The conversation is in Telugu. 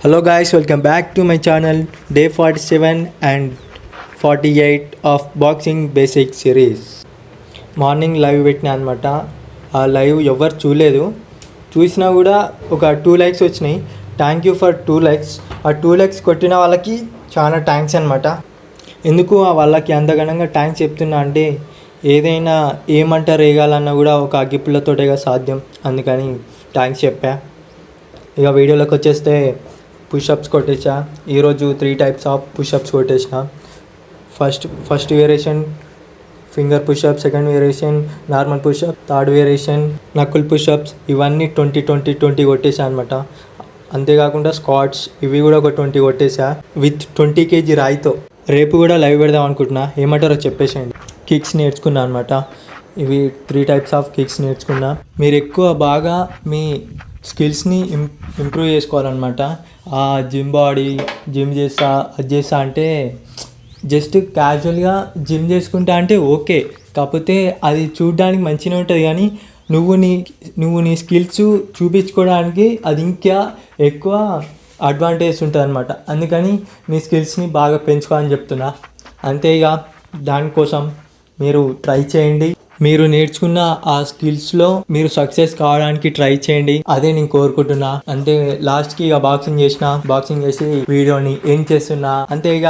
Hello guys, welcome back to my channel. Day 47 and 48 of boxing basic series. Morning live పెట్టినా అనమాట. ఆ లైవ్ ఎవరు చూసినా కూడా ఒక 2 likes వచ్చినాయి. Thank you for 2 likes. ఆ 2 likes కొట్టిన వాళ్ళకి చాలా థ్యాంక్స్ అనమాట. ఎందుకు వాళ్ళకి అంతగనంగా థ్యాంక్స్ చెప్తున్నా అంటే ఏదైనా ఏమంటారు వేయాలన్నా కూడా ఒక అగ్గిపుల్లతోటేగా సాధ్యం. అందుకని థ్యాంక్స్ చెప్పా. ఇక వీడియోలోకి వచ్చేస్తే పుషప్స్ కొట్టేసా. ఈరోజు 3 types ఆఫ్ పుషప్స్ కొట్టేసిన. First variation finger pushup, second variation normal pushup, third variation knuckle pushups. ఇవన్నీ 20 కొట్టేసా అనమాట. అంతేకాకుండా స్క్వాట్స్ ఇవి కూడా ఒక 20 కొట్టేసా విత్ 20 kg రాయితో. రేపు కూడా లైవ్ పెడదాం అనుకుంటున్నా, ఏమంటారో చెప్పేసేయండి. కిక్స్ నేర్చుకున్నా అనమాట. ఇవి 3 types ఆఫ్ కిక్స్ నేర్చుకున్నా. మీరు ఎక్కువ బాగా మీ స్కిల్స్ని ఇంప్రూవ్ చేసుకోవాలన్నమాట. జిమ్ చేస్తా అది చేస్తా అంటే జస్ట్ క్యాజువల్గా జిమ్ చేసుకుంటా అంటే ఓకే, కాకపోతే అది చూడడానికి మంచిగా ఉంటుంది, కానీ నువ్వు నీ స్కిల్స్ చూపించుకోవడానికి అది ఇంకా ఎక్కువ అడ్వాంటేజ్ ఉంటుంది అనమాట. అందుకని నీ స్కిల్స్ని బాగా పెంచుకోవాలని చెప్తున్నా. అంతే. ఇక దానికోసం మీరు ట్రై చేయండి. మీరు నేర్చుకున్న ఆ స్కిల్స్లో మీరు సక్సెస్ కావడానికి ట్రై చేయండి. అదే నేను కోరుకుంటున్నా. అంటే లాస్ట్కి ఇక బాక్సింగ్ చేసి వీడియోని ఏం చేస్తున్నా అంతే. ఇక